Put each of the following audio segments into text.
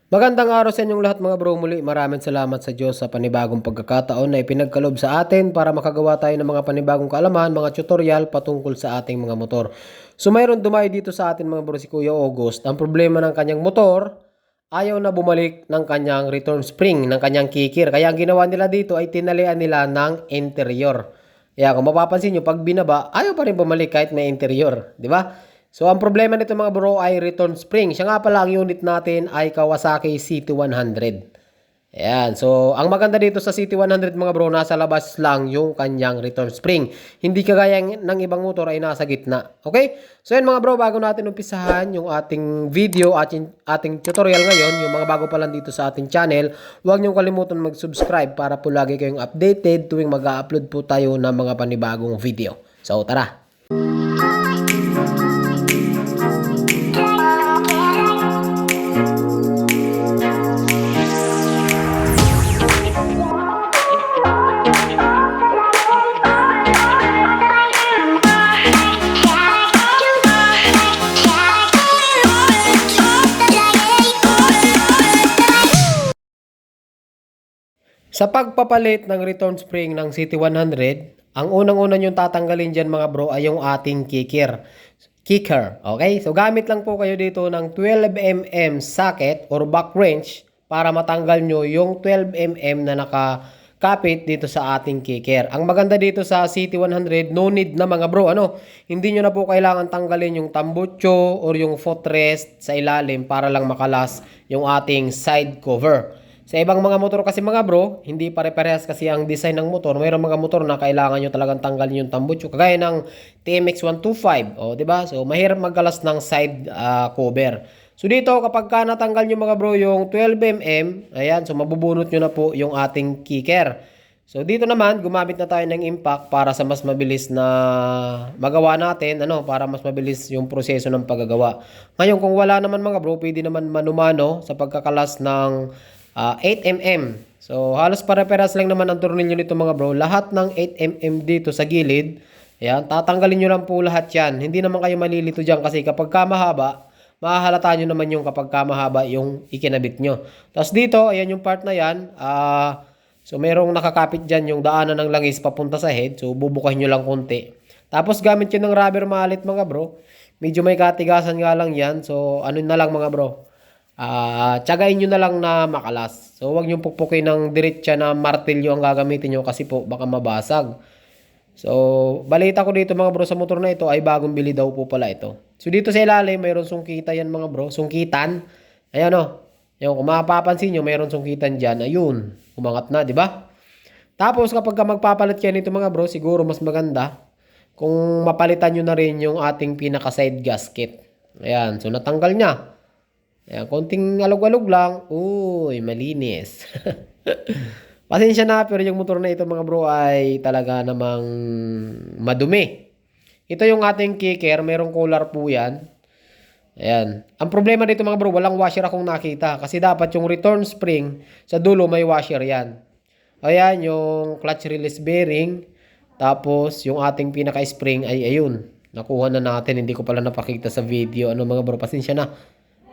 Magandang araw sa inyong lahat mga bro. Muli maraming salamat sa Diyos sa panibagong pagkakataon na ipinagkaloob sa atin para makagawa tayo ng mga panibagong kaalaman, mga tutorial patungkol sa ating mga motor. So mayroon dumayo dito sa atin mga bro si Kuya August. Ang problema ng kanyang motor, ayaw na bumalik ng kanyang return spring, ng kanyang kikir. Kaya ang ginawa nila dito ay tinalian nila ng interior. Kaya kung mapapansin nyo, pag binaba, ayaw pa rin bumalik kahit may interior. Di ba? So, ang problema nito mga bro ay return spring. Siya nga pala, ang unit natin ay Kawasaki CT100. Ayan. So, ang maganda dito sa CT100 mga bro, nasa labas lang yung kanyang return spring. Hindi kagaya ng ibang motor ay nasa gitna. Okay? So, yan mga bro, bago natin umpisahan yung ating video at ating tutorial ngayon, yung mga bago pa lang dito sa ating channel, huwag niyong kalimutan mag-subscribe para po lagi kayong updated tuwing mag-upload po tayo ng mga panibagong video. So, tara! Sa pagpapalit ng return spring ng CT100, ang unang-una nyo tatanggalin dyan mga bro ay yung ating kicker. Okay? So gamit lang po kayo dito ng 12mm socket or back wrench para matanggal nyo yung 12mm na nakakapit dito sa ating kicker. Ang maganda dito sa CT100, no need na mga bro. Hindi nyo na po kailangan tanggalin yung tambucho or yung footrest sa ilalim para lang makalas yung ating side cover. Sa ibang mga motor kasi mga bro, hindi pare-parehas kasi ang design ng motor. Mayroong mga motor na kailangan nyo talagang tanggalin yung tambucho. Kagaya ng TMX 125. O, diba? So, mahirap magkalas ng side cover. So, dito kapag ka natanggal nyo mga bro yung 12mm, ayan, so mabubunot nyo na po yung ating kicker. So, dito naman, gumamit na tayo ng impact para sa mas mabilis na magawa natin, para mas mabilis yung proseso ng paggagawa. Ngayon, kung wala naman mga bro, pwede naman manumano sa pagkakalas ng 8mm. So, halos pare-paras lang naman ang tornilyo nito mga bro. Lahat ng 8mm dito sa gilid, ayan, tatanggalin nyo lang po lahat yan. Hindi naman kayo malilito dyan kasi kapag mahaba, mahahalata nyo naman yung kapag mahaba yung ikinabit nyo. Tapos dito, ayan yung part na yan. So, merong nakakapit dyan yung daanan ng langis papunta sa head. So, bubukahin nyo lang konti. Tapos, gamit yun ng rubber mallet mga bro. Medyo may katigasan nga lang yan. So, ano na lang mga bro. Tsagain nyo na lang na makalas. So, huwag nyo pukpukin ng diretsa na martilyo ang gagamitin nyo kasi po baka mabasag. So, balita ko dito mga bro sa motor na ito ay bagong bili daw po pala ito. So, dito sa ilalim mayroon sungkita yan mga bro. Sungkitan. Ayan o. Yung kung mapapansin nyo mayroon sungkitan dyan. Ayun. Umangat na, di ba? Tapos kapag magpapalit kayo nito mga bro, siguro mas maganda kung mapalitan nyo na rin yung ating pinaka side gasket. Ayan. So, natanggal nya. Ayan, konting alog-alog lang. Uy, malinis. Pasensya na, pero yung motor na ito mga bro ay talaga namang madumi. Ito yung ating kicker. Merong cooler po yan. Ayan. Ang problema dito mga bro, walang washer akong nakita. Kasi dapat yung return spring, sa dulo may washer yan. Ayan, yung clutch release bearing. Tapos, yung ating pinaka-spring ay ayun. Nakuha na natin. Hindi ko pala napakita sa video. Mga bro, pasensya na.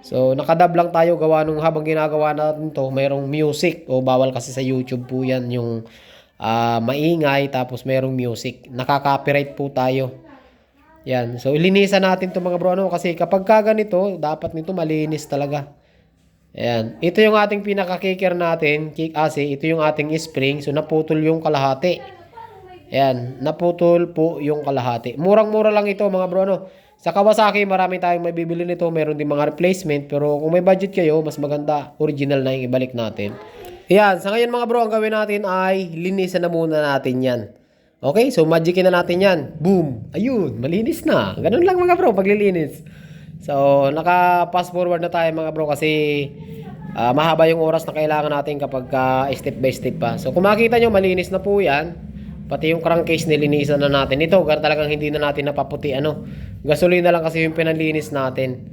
So, nakadab lang tayo gawa nung habang ginagawa natin to, mayroong music o bawal kasi sa YouTube po yan yung maingay tapos mayroong music. Nakaka-copyright po tayo. Yan. So, ilinisan natin to mga bro kasi kapag ganito, dapat nito malinis talaga. Ayan. Ito yung ating pinaka-kicker natin, kick AC. Ito yung ating spring. So, naputol yung kalahati. Ayan. Naputol po yung kalahati. Murang-mura lang ito mga bro Sa Kawasaki, marami tayong may bibili nito. Meron din mga replacement. Pero kung may budget kayo, mas maganda. Original na yung ibalik natin. Yan. Sa ngayon mga bro, ang gawin natin ay linisan na muna natin yan. Okay? So, magicin na natin yan. Boom! Ayun. Malinis na. Ganun lang mga bro, paglilinis. So, naka-fast forward na tayo mga bro kasi mahaba yung oras na kailangan natin kapag step by step pa. So, kung makita nyo, malinis na po yan. Pati yung crankcase nilinisan na natin. Ito, talagang hindi na natin napaputi. Gasolina lang kasi yung pinanlinis natin.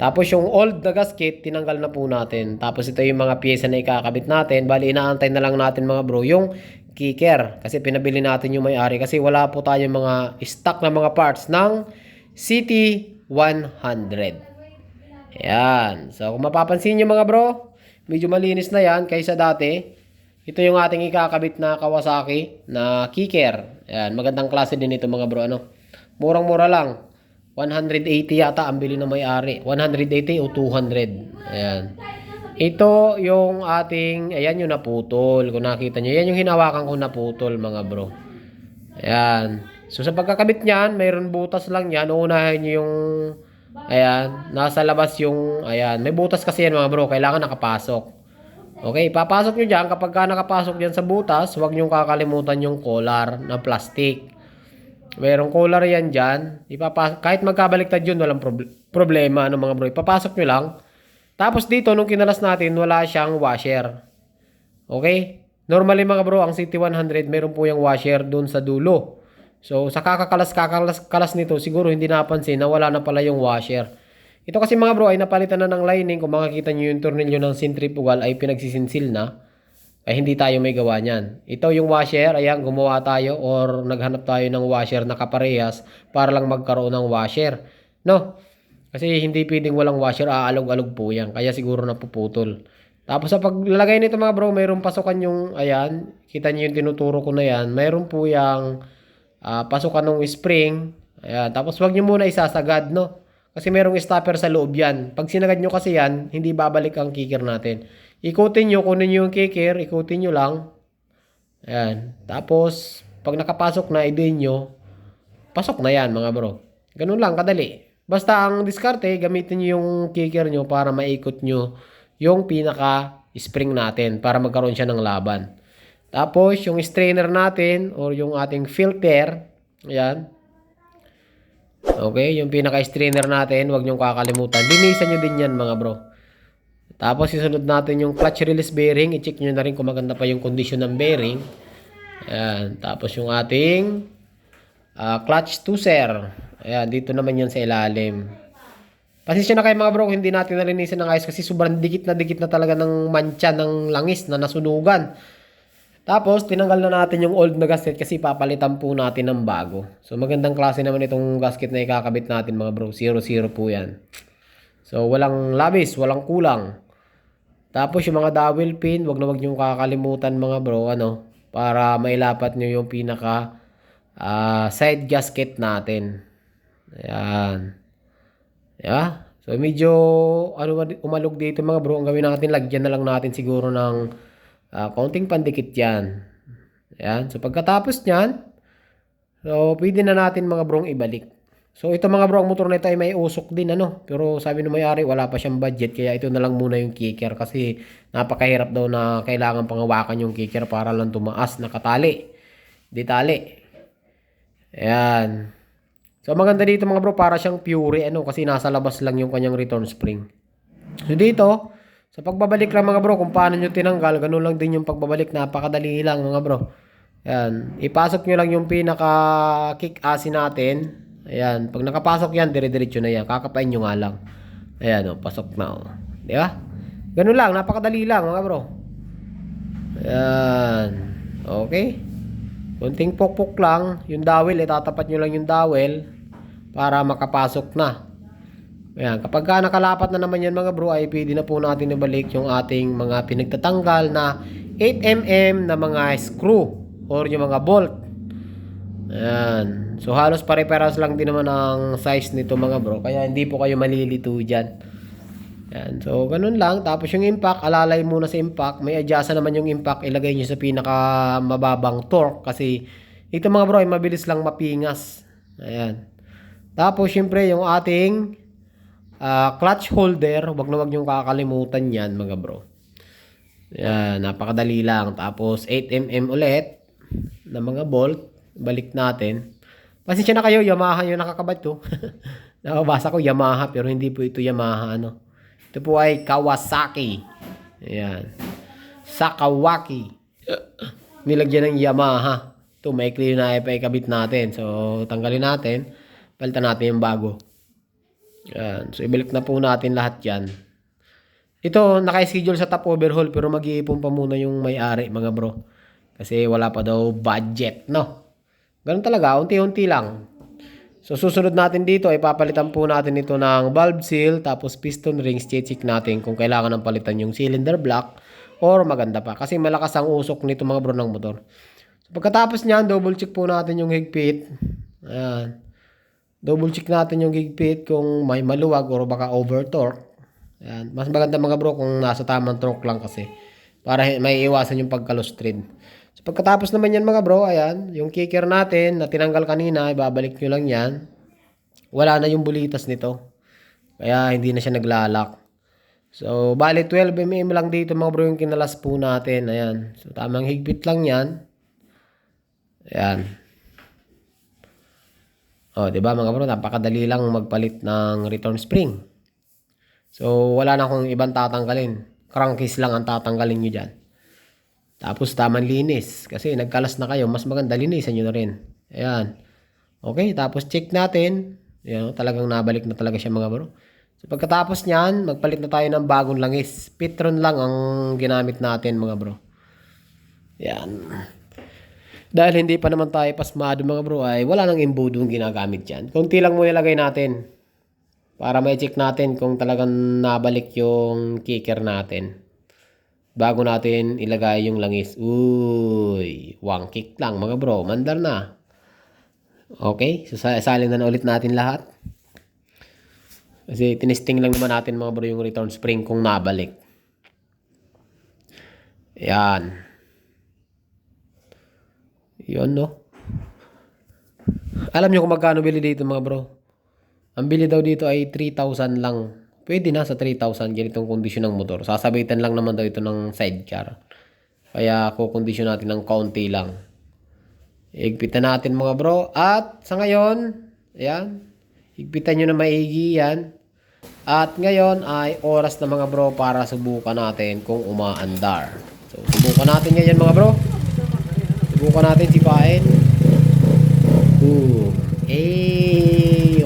Tapos yung old na gasket, tinanggal na po natin. Tapos ito yung mga pyesa na ikakabit natin. Bali, inaantay na lang natin mga bro yung kicker. Kasi pinabili natin yung may-ari. Kasi wala po tayong mga stock na mga parts ng CT100. Ayan. So, kung mapapansin nyo mga bro, medyo malinis na yan kaysa dati. Ito yung ating ikakabit na Kawasaki na kicker. Ayan. Magandang klase din ito mga bro. Ano? Murang-mura lang. 180 yata ang bili ng may-ari. 180 o 200. Ayan. Ito yung ating, ayan yung naputol. Kung nakita nyo, yan yung hinawakan ko naputol mga bro. Ayan. So sa pagkakabit niyan, mayroon butas lang yan. Uunahin nyo yung, ayan, nasa labas yung, ayan. May butas kasi yan mga bro. Kailangan nakapasok. Okay, papasok nyo dyan. Kapag ka nakapasok dyan sa butas, huwag nyo kakalimutan yung collar na plastic. Mayroong collar yan dyan. Kahit magkabaliktad yun, walang problema. Ano mga bro, ipapasok nyo lang. Tapos dito, nung kinalas natin, wala siyang washer. Okay? Normally mga bro, ang CT100, meron po yung washer dun sa dulo. So, sa kakakalas nito, siguro hindi napansin na wala na pala yung washer. Ito kasi mga bro, ay napalitan na ng lining. Kung makikita nyo yung tornilyo ng centrifugal ay pinagsisinsil na. Ay hindi tayo may gawa niyan. Ito yung washer, ayan, gumawa tayo or naghanap tayo ng washer na kaparehas para lang magkaroon ng washer. No? Kasi hindi pwedeng walang washer, aalog-alog po yan. Kaya siguro napuputol. Tapos sa paglalagay nito mga bro, mayroong pasukan yung, ayan, kita niyo yung tinuturo ko na yan. Mayroon po yung pasukan ng spring. Ayan, tapos wag niyo muna isasagad, no? Kasi mayroong stopper sa loob yan. Pag sinagad nyo kasi yan, hindi babalik ang kicker natin. Ikutin nyo, kunin nyo yung kicker, ikutin nyo lang. Ayan, tapos pag nakapasok na, idin nyo, pasok na yan mga bro. Ganun lang, kadali. Basta ang diskarte, gamitin nyo yung kicker nyo para maikot nyo yung pinaka-spring natin para magkaroon siya ng laban. Tapos, yung strainer natin or yung ating filter, ayan. Okay, yung pinaka-strainer natin, huwag nyo kakalimutan. Linisan nyo din yan mga bro. Tapos, isunod natin yung clutch release bearing. I-check nyo na rin kung maganda pa yung condition ng bearing. Ayan. Tapos, yung ating clutch tooser. Ayan, dito naman yan sa ilalim. Pasensya na kayo mga bro, hindi natin nalinisan ng ayos kasi sobrang dikit na talaga ng mancha ng langis na nasunugan. Tapos, tinanggal na natin yung old na gasket kasi papalitan po natin ng bago. So, magandang klase naman itong gasket na ikakabit natin mga bro. 0-0 po yan. So, walang labis, walang kulang. Tapos, yung mga dowel pin, wag na wag nyo kakalimutan mga bro, para mailapat nyo yung pinaka side gasket natin. Ayan. Diba? So, medyo umalog dito mga bro. Ang gawin natin, lagyan na lang natin siguro ng konting pandikit yan. Ayan. So, pagkatapos nyan, so, pwede na natin mga bro ibalik. So, ito mga bro, ang motor na ito ay may usok din, Pero sabi ng may-ari, wala pa siyang budget. Kaya ito na lang muna yung kicker kasi napakahirap daw na kailangan pangawakan yung kicker para lang tumaas, nakatali. Di tali. Ayan. So, maganda dito mga bro, para siyang pure, kasi nasa labas lang yung kanyang return spring. So, dito, sa pagbabalik lang mga bro, kung paano nyo tinanggal, ganun lang din yung pagbabalik, napakadali lang mga bro. Ayan, ipasok nyo lang yung pinaka-kick asin natin. Ayan, pag nakapasok yan, dire-diretso na yan, kakapain nyo nga lang. Ayan, pasok na, Di ba? Ganun lang, napakadali lang mga bro. Ayan, okay. Kunting pokpok lang, yung dowel, tatapat nyo lang yung dowel para makapasok na. Ayan, kapag ka nakalapat na naman yan mga bro, ay pwede na po natin ibalik yung ating mga pinagtatanggal na 8mm na mga screw or yung mga bolt. Ayan. So, halos pare-paras lang din naman ang size nito mga bro, kaya hindi po kayo malilito dyan. Ayan. So, ganun lang. Tapos yung impact, alalay muna sa impact. May adjust naman yung impact, ilagay nyo sa pinaka mababang torque kasi ito mga bro ay mabilis lang mapingas. Ayan. Tapos, syempre, yung ating clutch holder, wag na wag yung kakalimutan yan, mga bro. Yan, napakadali lang. Tapos, 8mm ulit na mga bolt. Balik natin. Pasensya na kayo, Yamaha yung nakakabad ko. Nakabasa ko Yamaha, pero hindi po ito Yamaha, Ito po ay Kawasaki. Ayan. Sakawaki. Nilagyan ng Yamaha. Ito, maikli na ipakabit natin. So, tanggalin natin. Palitan natin yung bago. Yan. So, ibalik na po natin lahat yan. Ito, naka-schedule sa top overhaul pero mag-iipon pa muna yung may-ari, mga bro. Kasi wala pa daw budget, Ganun talaga, unti-unti lang. So susunod natin dito ay papalitan po natin ito ng valve seal tapos piston rings. Check natin kung kailangan ng palitan yung cylinder block or maganda pa. Kasi malakas ang usok nito mga bro ng motor. So pagkatapos niyan, double check po natin yung higpit. Ayan. Double check natin yung higpit kung may maluwag or baka over torque. Ayan. Mas maganda mga bro kung nasa tamang torque lang kasi. Para may iwasan yung pagkalustrid. So pagkatapos naman yan mga bro, ayan, yung kicker natin na tinanggal kanina, ibabalik nyo lang yan. Wala na yung bulitas nito. Kaya hindi na siya naglalak. So bali 12mm lang dito mga bro yung kinalas po natin. Ayan. So tamang higpit lang yan. Ayan. O, diba mga bro, napakadali lang magpalit ng return spring. So wala na akong ibang tatanggalin. Crankcase lang ang tatanggalin nyo dyan. Tapos tamang linis. Kasi nagkalas na kayo, mas maganda linisan nyo na rin. Ayan. Okay, tapos check natin. Ayan, talagang nabalik na talaga siya mga bro. So pagkatapos nyan, magpalit na tayo ng bagong langis. Pitron lang ang ginamit natin mga bro. Ayan. Dahil hindi pa naman tayo pasmado mga bro, ay wala nang embudo yung ginagamit dyan. Kunti lang muna ilagay natin. Para may check natin kung talagang nabalik yung kicker natin. Bago natin ilagay yung langis. Uy, one kick lang mga bro. Mandar na. Okay, so salin na ulit natin lahat. Kasi tinesting lang naman natin mga bro yung return spring kung nabalik. Ayan. Yun no. Alam nyo kung magkano bili dito mga bro? Ang bili daw dito ay 3,000 lang. Pwede na sa 3,000 ganitong kondisyon ng motor. Sasabitan lang naman daw ito ng sidecar. Kaya kukondisyon natin ng kaunti lang. Higpitan natin mga bro. At sa ngayon, ayan, higpitan nyo na maigi yan. At ngayon ay oras na mga bro para subukan natin kung umaandar. So subukan natin ngayon mga bro. Subukan natin sipain.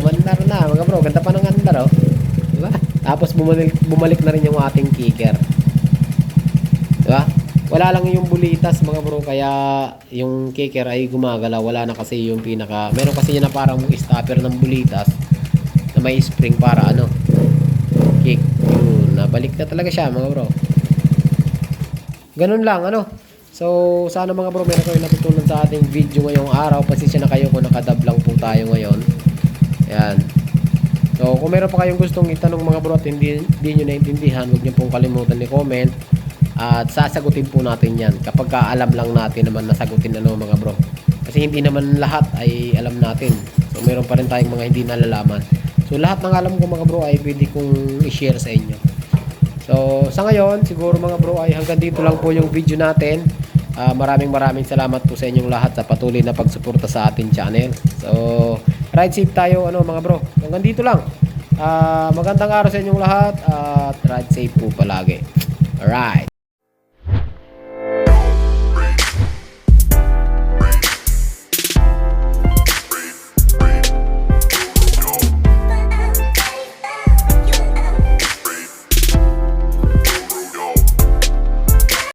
Umandar na mga bro. Ganda pa ng andar oh. Diba? Tapos bumalik na rin yung ating kicker. Diba? Wala lang yung bulitas mga bro. Kaya yung kicker ay gumagala. Wala na kasi yung pinaka. Meron kasi yun na parang stopper ng bulitas na may spring para ano, kick. Yun. Nabalik na talaga siya mga bro. Ganun lang ano. So sana mga bro meron kayo natutunan sa ating video ngayong araw. Pasensya na kayo kung nakadab lang po tayo ngayon. Ayan. So, kung meron pa kayong gustong itanong mga bro at hindi nyo naintindihan, huwag nyo pong kalimutan i-comment at sasagutin po natin yan kapag alam lang natin naman nasagutin ano mga bro. Kasi hindi naman lahat ay alam natin. So, meron pa rin tayong mga hindi nalalaman. So, lahat ng alam ko mga bro ay pwede kong i-share sa inyo. So, sa ngayon, siguro mga bro ay hanggang dito lang po yung video natin. Maraming salamat po sa inyong lahat sa patuloy na pagsuporta sa ating channel. So, ride safe tayo ano mga bro. Hanggang dito lang. Magandang araw sa inyong lahat at ride safe po palagi. Alright.